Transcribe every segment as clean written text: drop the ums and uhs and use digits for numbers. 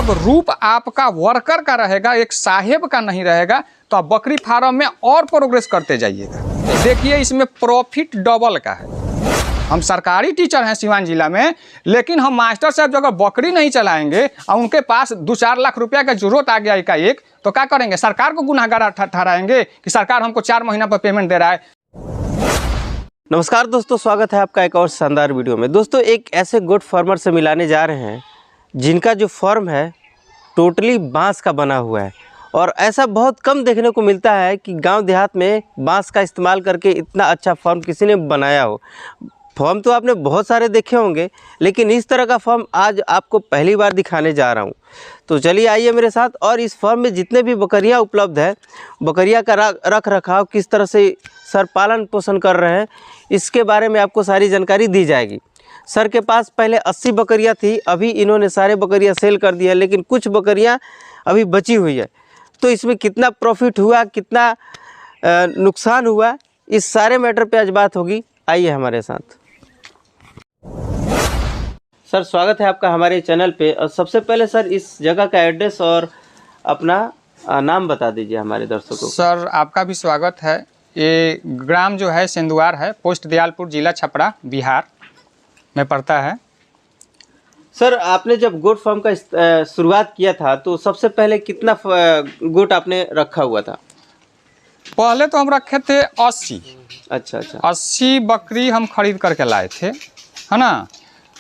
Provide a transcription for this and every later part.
जब रूप आपका वर्कर का रहेगा, एक साहेब का नहीं रहेगा, तो आप बकरी फार्म में और प्रोग्रेस करते जाइएगा। देखिए इसमें प्रॉफिट डबल का है। हम सरकारी टीचर हैं सिवान जिला में, लेकिन हम मास्टर साहब अगर बकरी नहीं चलाएंगे और उनके पास 2-4 लाख रुपया का जरूरत आ गया एकाएक, तो क्या करेंगे? सरकार को गुनाहगार ठहराएंगे कि सरकार हमको 4 महीना पर पेमेंट दे रहा है। नमस्कार दोस्तों, स्वागत है आपका एक और शानदार वीडियो में। दोस्तों, एक ऐसे गोट फार्मर से मिलाने जा रहे हैं जिनका जो फार्म है टोटली बांस का बना हुआ है। और ऐसा बहुत कम देखने को मिलता है कि गांव देहात में बांस का इस्तेमाल करके इतना अच्छा फार्म किसी ने बनाया हो। फार्म तो आपने बहुत सारे देखे होंगे, लेकिन इस तरह का फार्म आज आपको पहली बार दिखाने जा रहा हूं। तो चलिए आइए मेरे साथ, और इस फार्म में जितने भी बकरियां उपलब्ध है, बकरियां का रख रखाव किस तरह से सर पालन पोषण कर रहे हैं, इसके बारे में आपको सारी जानकारी दी जाएगी। सर के पास पहले 80 बकरियां थी, अभी इन्होंने सारे बकरियां सेल कर दिया, लेकिन कुछ बकरियां अभी बची हुई है। तो इसमें कितना प्रॉफिट हुआ, कितना नुकसान हुआ, इस सारे मैटर पे आज बात होगी। आइए हमारे साथ। सर, स्वागत है आपका हमारे चैनल पे। और सबसे पहले सर इस जगह का एड्रेस और अपना नाम बता दीजिए हमारे दर्शकों को। सर आपका भी स्वागत है। ये ग्राम जो है सेंदुआर है, पोस्ट दयालपुर, जिला छपरा, बिहार में पड़ता है। सर, आपने जब गोट फार्म का शुरुआत किया था तो सबसे पहले कितना गोट आपने रखा हुआ था? पहले तो हम रखे थे 80। अच्छा। 80 बकरी हम खरीद करके लाए थे, है ना।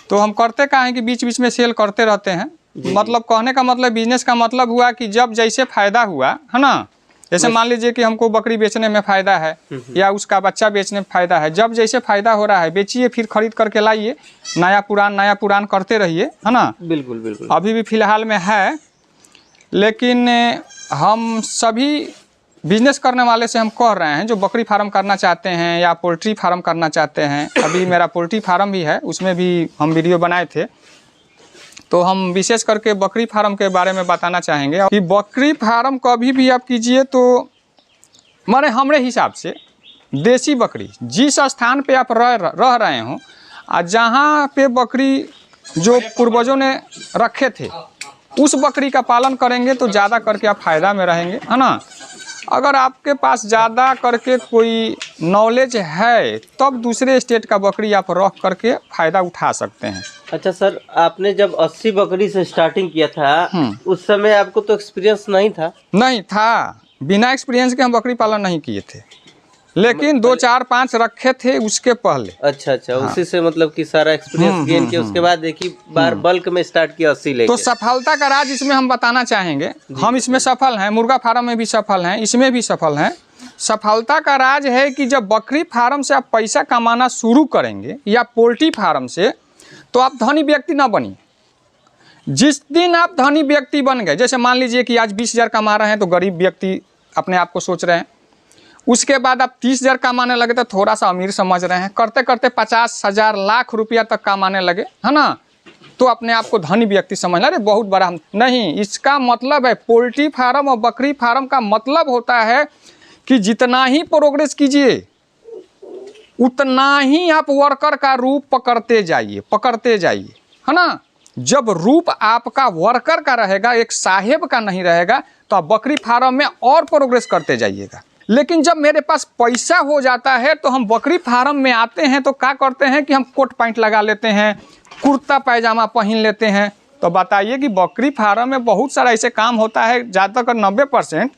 तो हम करते क्या है कि बीच बीच में सेल करते रहते हैं। मतलब कहने का मतलब, बिजनेस का मतलब हुआ कि जब जैसे फ़ायदा हुआ, है ना। जैसे मान लीजिए कि हमको बकरी बेचने में फ़ायदा है या उसका बच्चा बेचने में फ़ायदा है, जब जैसे फ़ायदा हो रहा है बेचिए, फिर खरीद करके लाइए, नया पुरान करते रहिए, है ना। बिल्कुल। अभी भी फ़िलहाल में है, लेकिन हम सभी बिजनेस करने वाले से हम कह रहे हैं जो बकरी फार्म करना चाहते हैं या पोल्ट्री फार्म करना चाहते हैं। अभी मेरा पोल्ट्री फार्म भी है, उसमें भी हम वीडियो बनाए थे। तो हम विशेष करके बकरी फार्म के बारे में बताना चाहेंगे कि बकरी फार्म कभी भी आप कीजिए तो माने हमारे हिसाब से देसी बकरी जिस स्थान पे आप रह रहे हो, और जहाँ पे बकरी जो पूर्वजों ने रखे थे उस बकरी का पालन करेंगे तो ज़्यादा करके आप फ़ायदा में रहेंगे, है ना। अगर आपके पास ज़्यादा करके कोई नॉलेज है तब दूसरे स्टेट का बकरी आप रख करके फ़ायदा उठा सकते हैं। अच्छा सर, आपने जब 80 बकरी से स्टार्टिंग किया था उस समय आपको तो एक्सपीरियंस नहीं था? नहीं था, बिना एक्सपीरियंस के हम बकरी पालन नहीं किए थे, लेकिन 2, 4, 5 रखे थे उसके पहले। अच्छा। हाँ। उसी से मतलब कि सारा एक्सपीरियंस गेन किया, उसके बाद एक ही बार बल्क में स्टार्ट किया 80 लेके। तो सफलता का राज इसमें हम बताना चाहेंगे। हम इसमें सफल हैं, मुर्गा फार्म में भी सफल हैं, इसमें भी सफल हैं। सफलता का राज है कि जब बकरी फार्म से आप पैसा कमाना शुरू करेंगे या पोल्ट्री फार्म से, तो आप धनी व्यक्ति ना बनिए। जिस दिन आप धनी व्यक्ति बन गए, जैसे मान लीजिए कि आज 20,000 कमा रहे हैं तो गरीब व्यक्ति अपने आप को सोच रहे हैं, उसके बाद आप 30,000 कमाने लगे तो थोड़ा सा अमीर समझ रहे हैं, करते करते 50,000 लाख रुपया तक कमाने लगे, है ना, तो अपने आप को धनी व्यक्ति समझना। अरे बहुत बड़ा नहीं, इसका मतलब है पोल्ट्री फार्म और बकरी फार्म का मतलब होता है कि जितना ही प्रोग्रेस कीजिए उतना ही आप वर्कर का रूप पकड़ते जाइए, है ना। जब रूप आपका वर्कर का रहेगा, एक साहेब का नहीं रहेगा, तो आप बकरी फार्म में और प्रोग्रेस करते जाइएगा। लेकिन जब मेरे पास पैसा हो जाता है तो हम बकरी फार्म में आते हैं तो क्या करते हैं कि हम कोट पैंट लगा लेते हैं, कुर्ता पैजामा पहन लेते हैं। तो बताइए कि बकरी फार्म में बहुत सारा ऐसे काम होता है, ज़्यादातर 90%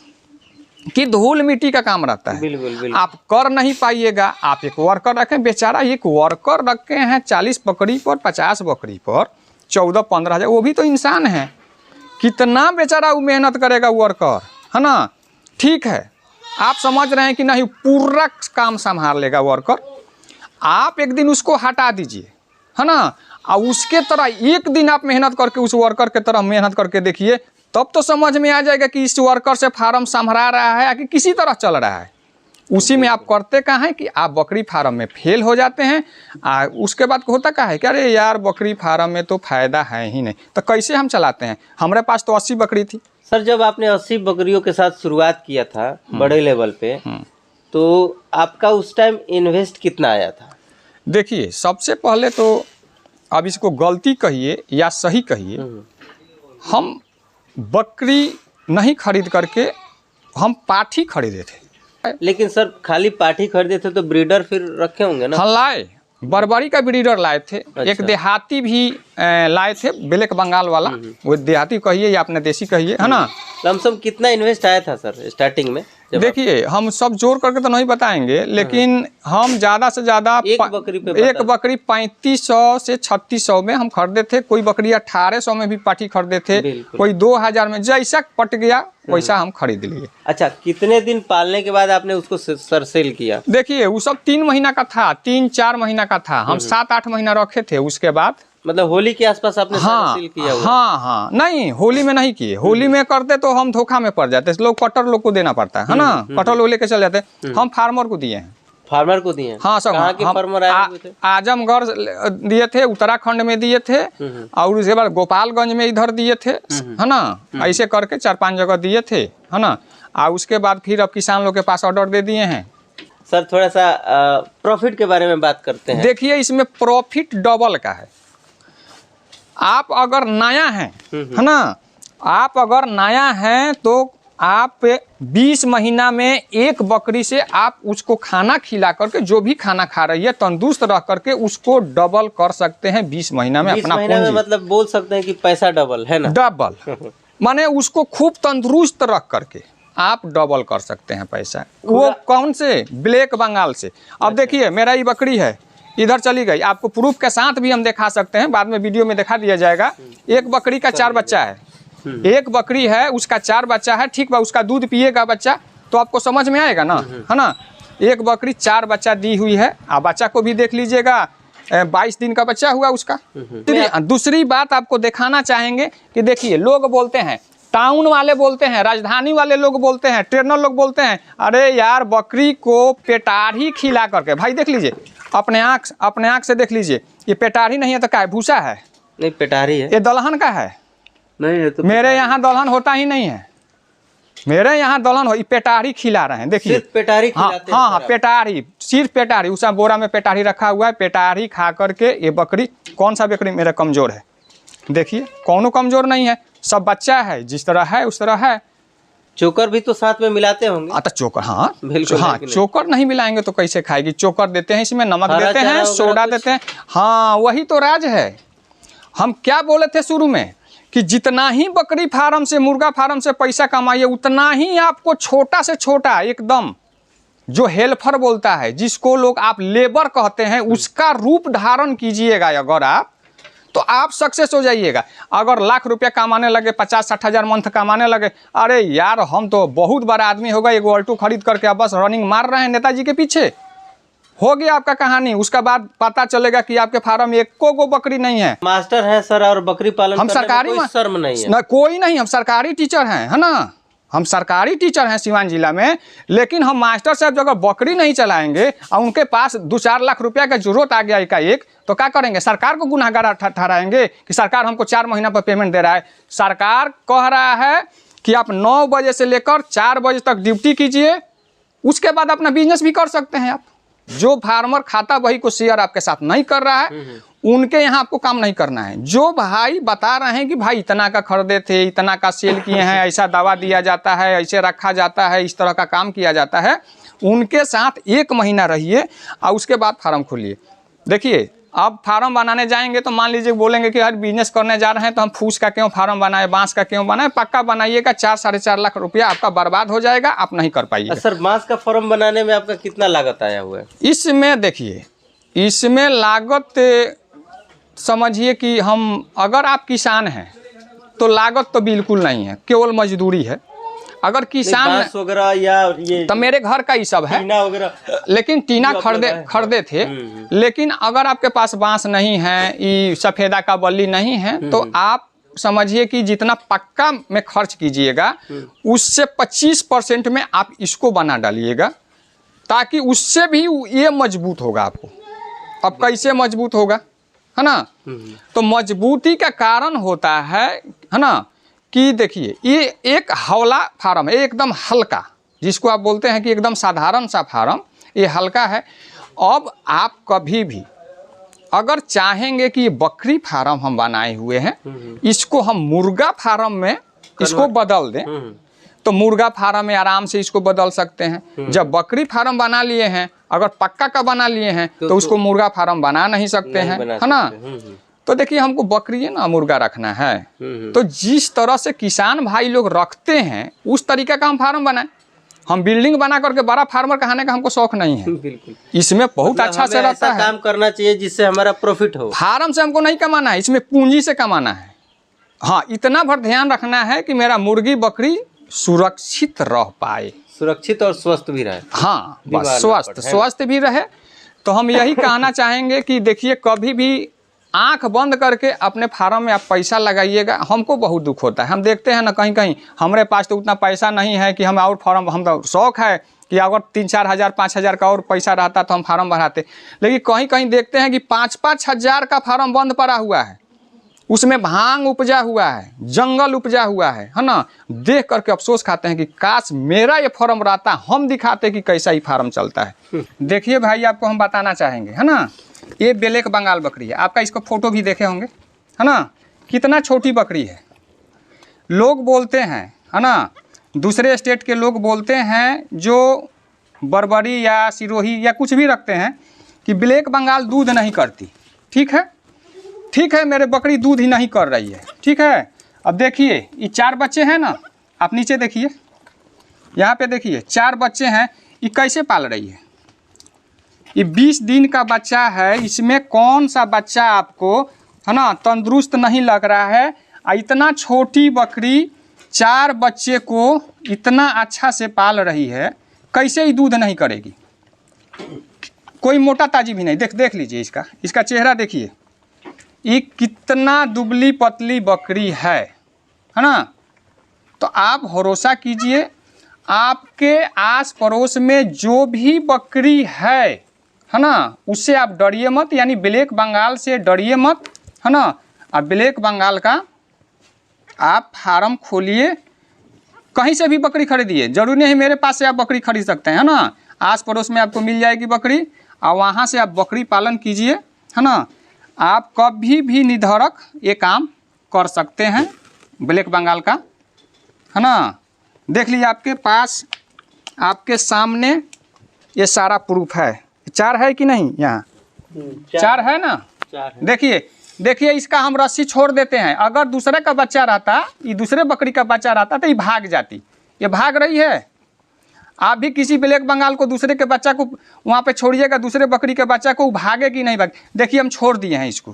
कि धूल मिट्टी का काम रहता है। बिल्कुल। आप कर नहीं पाइएगा। आप एक वर्कर रखें, बेचारा एक वर्कर रखे हैं 40 बकरी पर, 50 बकरी पर 14-15 हज़ार, वो भी तो इंसान है। कितना बेचारा वो मेहनत करेगा वर्कर, है ना। ठीक है, आप समझ रहे हैं कि नहीं, पूरा काम संभाल लेगा वर्कर। आप एक दिन उसको हटा दीजिए, है ना, और उसके तरह एक दिन आप मेहनत करके उस वर्कर के तरह मेहनत करके देखिए, तब तो समझ में आ जाएगा कि इस वर्कर से फार्म संभरा रहा है या कि किसी तरह चल रहा है। उसी में आप करते क्या है कि आप बकरी फार्म में फेल हो जाते हैं। उसके बाद होता क्या है कि अरे यार बकरी फार्म में तो फ़ायदा है ही नहीं, तो कैसे हम चलाते हैं। हमारे पास तो 80 बकरी थी। सर, जब आपने 80 बकरियों के साथ शुरुआत किया था बड़े लेवल पे, तो आपका उस टाइम इन्वेस्ट कितना आया था? देखिए, सबसे पहले तो अब इसको गलती कहिए या सही कहिए, हम बकरी नहीं खरीद करके हम पाठी खरीदे थे। लेकिन सर खाली पाठी खरीदे थे तो ब्रीडर फिर रखे होंगे ना? हाँ लाए, बरबरी का ब्रीडर लाए थे। एक देहाती भी लाए थे, ब्लैक बंगाल वाला। वो देहाती कहिए या अपने देसी कहिए, है ना। लमसम कितना इन्वेस्ट आया था सर स्टार्टिंग में? देखिए हम सब जोड़ करके तो नहीं बताएंगे, लेकिन हम ज़्यादा से ज़्यादा एक बकरी 3500 से 3600 में हम खरीदे थे। कोई बकरी 1800 में भी पाठी खरीदे थे, कोई 2000 में, जैसा पट गया वैसा हम खरीद लिए। अच्छा, कितने दिन पालने के बाद आपने उसको सर सेल किया? देखिए वो सब 3 महीना का था, 3-4 महीना का था। हम 7-8 महीना रखे थे। उसके बाद मतलब होली के आसपास आपने सेल किया हुआ? हाँ, नहीं होली में नहीं किए। होली में करते तो हम धोखा में पड़ जाते। लोग कटर लोग को देना पड़ता है ना, कटर लोग लेके चल जाते। हम फार्मर को दिए हैं। फार्मर को दिए हैं? हाँ सब। कहाँ के फार्मर आए हुए थे? आजमगढ़ दिए थे, उत्तराखंड में दिए थे, और उसके बाद गोपालगंज में इधर दिए थे, है ना। ऐसे करके 4-5 जगह दिए थे, है ना। और उसके बाद फिर अब किसान लोग के पास ऑर्डर दे दिए हैं। सर थोड़ा सा प्रॉफिट के बारे में बात करते हैं। देखिए इसमें प्रॉफिट डबल का है। आप अगर नया हैं, है ना, आप अगर नया हैं तो आप 20 महीना में एक बकरी से आप उसको खाना खिला करके, जो भी खाना खा रही है तंदुरुस्त रह करके, उसको डबल कर सकते हैं 20 महीना में। 20 अपना महीना में मतलब बोल सकते हैं कि पैसा डबल है ना? डबल माने उसको खूब तंदुरुस्त रख करके आप डबल कर सकते हैं पैसा। वो कौन से? ब्लैक बंगाल से। अब देखिए मेरा ये बकरी है, इधर चली गई। आपको प्रूफ के साथ भी हम दिखा सकते हैं, बाद में वीडियो में दिखा दिया जाएगा। एक बकरी का 4 बच्चा है, एक बकरी है उसका 4 बच्चा है, ठीक बा। उसका दूध पिएगा बच्चा तो आपको समझ में आएगा ना, है ना। एक बकरी 4 बच्चा दी हुई है। आप बच्चा को भी देख लीजिएगा, 22 दिन का बच्चा हुआ उसका। दूसरी बात आपको दिखाना चाहेंगे कि देखिए लोग बोलते हैं, टाउन वाले बोलते हैं, राजधानी वाले लोग बोलते हैं, ट्रेनर लोग बोलते हैं, अरे यार बकरी को पेटारी खिला करके। भाई देख लीजिए, अपने आँख से देख लीजिए, ये पेटारी नहीं है तो क्या है? भूसा है? नहीं पेटारी है। ये दलहन का है? नहीं है तो मेरे यहाँ दलहन होता ही नहीं है। मेरे यहाँ दलहन हो, पेटारी खिला रहे हैं। देखिए पेटारी खिलाते हैं? हाँ, पेटारी, सिर्फ पेटारी। उस बोरा में पेटारी रखा हुआ है। पेटारी खा करके ये बकरी, कौन सा बकरी मेरा कमजोर है? देखिए कौनो कमजोर नहीं है, सब बच्चा है, जिस तरह है उस तरह है। चोकर भी तो साथ में मिलाते होंगे? तो चोकर, हाँ बिल्कुल। हाँ, चोकर नहीं मिलाएंगे तो कैसे खाएगी? चोकर देते हैं, इसमें नमक देते हैं, सोडा देते हैं। हाँ वही तो राज है। हम क्या बोले थे शुरू में कि जितना ही बकरी फार्म से, मुर्गा फार्म से पैसा कमाइए, उतना ही आपको छोटा से छोटा एकदम जो हेल्पर बोलता है, जिसको लोग आप लेबर कहते हैं, उसका रूप धारण कीजिएगा अगर आप, तो आप सक्सेस हो जाइएगा। अगर लाख रुपया कमाने लगे, 50-60 हज़ार मंथ कमाने लगे, अरे यार हम तो बहुत बड़ा आदमी होगा, एक ऑल्टो खरीद करके आप बस रनिंग मार रहे हैं नेताजी के पीछे, हो गया आपका कहानी। उसका बाद पता चलेगा कि आपके फार्म में एको गो बकरी नहीं है। मास्टर है सर और बकरी पालन हम सरकारी कोई शर्म नहीं है ना, कोई नहीं। हम सरकारी टीचर हैं, है ना, हम सरकारी टीचर हैं सिवान जिला में। लेकिन हम मास्टर साहब अगर बकरी नहीं चलाएंगे और उनके पास 2-4 लाख रुपया का जरूरत आ गया एकाएक, तो क्या करेंगे? सरकार को गुनाहगार ठहराएंगे कि सरकार हमको 4 महीना पर पेमेंट दे रहा है। सरकार कह रहा है कि आप 9 बजे से लेकर 4 बजे तक ड्यूटी कीजिए, उसके बाद अपना बिजनेस भी कर सकते हैं आप। जो फार्मर खाता वही को शेयर आपके साथ नहीं कर रहा है, उनके यहाँ आपको काम नहीं करना है। जो भाई बता रहे हैं कि भाई इतना का खरीदे थे, इतना का सेल किए हैं, ऐसा दवा दिया जाता है, ऐसे रखा जाता है, इस तरह का काम किया जाता है, उनके साथ 1 महीना रहिए और उसके बाद फार्म खोलिए। देखिए अब फार्म बनाने जाएंगे तो मान लीजिए बोलेंगे कि हर बिजनेस करने जा रहे हैं तो हम फूस का क्यों फार्म बनाए, बांस का क्यों बनाए। पक्का बनाइएगा, 4-4.5 लाख रुपया आपका बर्बाद हो जाएगा, आप नहीं कर पाइएगा। सर बांस का फार्म बनाने में आपका कितना लागत आया हुआ है? इसमें देखिए, इसमें लागत समझिए कि हम, अगर आप किसान हैं तो लागत तो बिल्कुल नहीं है, केवल मजदूरी है। अगर किसान वगैरह या ये तो मेरे घर का ही सब है, टीना वगैरह, लेकिन टीना खरीदे थे। लेकिन अगर आपके पास बांस नहीं है, ये सफेदा का बल्ली नहीं है, तो आप समझिए कि जितना पक्का में खर्च कीजिएगा उससे 25% में आप इसको बना डालिएगा, ताकि उससे भी ये मजबूत होगा आपको। अब कैसे मजबूत होगा, है ना? तो मजबूती का कारण होता है ना, कि देखिए ये एक हौला फार्म है, एकदम हल्का, जिसको आप बोलते हैं कि एकदम साधारण सा फार्म, ये हल्का है। अब आप कभी भी अगर चाहेंगे कि ये बकरी फार्म हम बनाए हुए हैं, इसको हम मुर्गा फार्म में इसको बदल दें तो मुर्गा फार्म में आराम से इसको बदल सकते हैं। जब बकरी फार्म बना लिए हैं, अगर पक्का का बना लिए हैं तो उसको मुर्गा फार्म बना नहीं सकते हैं, है ना। तो देखिए हमको बकरी ना मुर्गा रखना है, तो जिस तरह से किसान भाई लोग रखते हैं उस तरीके का हम फार्म बनाए। हम बिल्डिंग बना करके बड़ा फार्मर कहने का हमको शौक नहीं है। बिल्कुल, इसमें बहुत मतलब अच्छा से रहता है। काम करना चाहिए जिससे हमारा प्रॉफिट हो। फार्म से हमको नहीं कमाना है, इसमें पूंजी से कमाना है। हाँ, इतना भर ध्यान रखना है कि मेरा मुर्गी बकरी सुरक्षित रह पाए, सुरक्षित और स्वस्थ भी रहे। हाँ, बस स्वस्थ भी रहे। तो हम यही कहना चाहेंगे कि देखिए कभी भी आंख बंद करके अपने फार्म में आप पैसा लगाइएगा। हमको बहुत दुख होता है, हम देखते हैं ना कहीं कहीं हमारे पास तो उतना पैसा नहीं है कि हम और फार्म, हम तो शौक है कि अगर 3-4 हज़ार 5 हज़ार का और पैसा रहता तो हम फार्म बढ़ाते। लेकिन कहीं कहीं देखते हैं कि 5-5 हज़ार का फार्म बंद पड़ा हुआ है, उसमें भांग उपजा हुआ है, जंगल उपजा हुआ है ना। देख करके अफसोस खाते हैं कि काश मेरा ये फार्म रहता, हम दिखाते कि कैसा ही फार्म चलता है। देखिए भाई, आपको हम बताना चाहेंगे, है ना, ये ब्लैक बंगाल बकरी है। आपका इसको फोटो भी देखे होंगे, है ना, कितना छोटी बकरी है। लोग बोलते हैं, है ना, दूसरे स्टेट के लोग बोलते हैं जो बरबरी या सिरोही या कुछ भी रखते हैं कि ब्लैक बंगाल दूध नहीं करती। ठीक है, ठीक है, मेरे बकरी दूध ही नहीं कर रही है, ठीक है। अब देखिए ये 4 बच्चे हैं ना, आप नीचे देखिए, यहाँ पे देखिए 4 बच्चे हैं। ये कैसे पाल रही है? ये 20 दिन का बच्चा है, इसमें कौन सा बच्चा आपको, है ना, तंदुरुस्त नहीं लग रहा है। इतना छोटी बकरी 4 बच्चे को इतना अच्छा से पाल रही है, कैसे ही दूध नहीं करेगी? कोई मोटा ताजी भी नहीं। देख लीजिए इसका चेहरा देखिए, ये कितना दुबली पतली बकरी है ना। तो आप भरोसा कीजिए, आपके आस पड़ोस में जो भी बकरी है ना, उससे आप डरिए मत, यानी ब्लैक बंगाल से डरिए मत, है ना। अब ब्लैक बंगाल का आप फार्म खोलिए, कहीं से भी बकरी खरीदिए, जरूरी नहीं मेरे पास से आप बकरी खरीद सकते हैं, है ना। आस पड़ोस में आपको मिल जाएगी बकरी, और वहाँ से आप बकरी पालन कीजिए, है ना। आप कभी भी निधड़क ये काम कर सकते हैं ब्लैक बंगाल का, है ना। देख लीजिए आपके पास, आपके सामने ये सारा प्रूफ है। 4 है कि नहीं? यहाँ 4 है ना। देखिए इसका हम रस्सी छोड़ देते हैं। अगर दूसरे का बच्चा रहता, ये दूसरे बकरी का बच्चा रहता तो ये भाग जाती। ये भाग रही है। आप भी किसी ब्लैक बंगाल को, दूसरे के बच्चा को वहाँ पे छोड़िएगा, दूसरे बकरी के बच्चा को, भागे कि नहीं भागे? देखिए हम छोड़ दिए हैं, इसको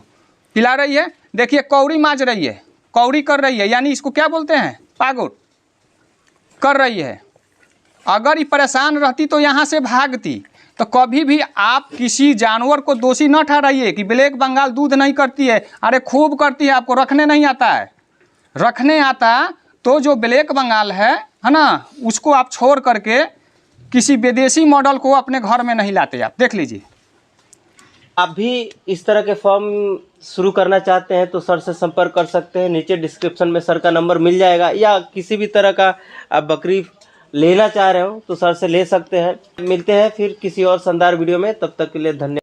पिला रही है। देखिए कौड़ी माज रही है, कौड़ी कर रही है, यानी इसको क्या बोलते हैं, पागुर कर रही है। अगर ये परेशान रहती तो यहाँ से भागती। तो कभी भी आप किसी जानवर को दोषी न ठहराइए कि ब्लैक बंगाल दूध नहीं करती है। अरे खूब करती है, आपको रखने नहीं आता है। रखने आता तो जो ब्लैक बंगाल है ना, उसको आप छोड़ करके किसी विदेशी मॉडल को अपने घर में नहीं लाते। आप देख लीजिए। आप भी इस तरह के फॉर्म शुरू करना चाहते हैं तो सर से संपर्क कर सकते हैं। नीचे डिस्क्रिप्शन में सर का नंबर मिल जाएगा, या किसी भी तरह का आप बकरी लेना चाह रहे हो तो सर से ले सकते हैं। मिलते हैं फिर किसी और शानदार वीडियो में, तब तक के लिए धन्यवाद।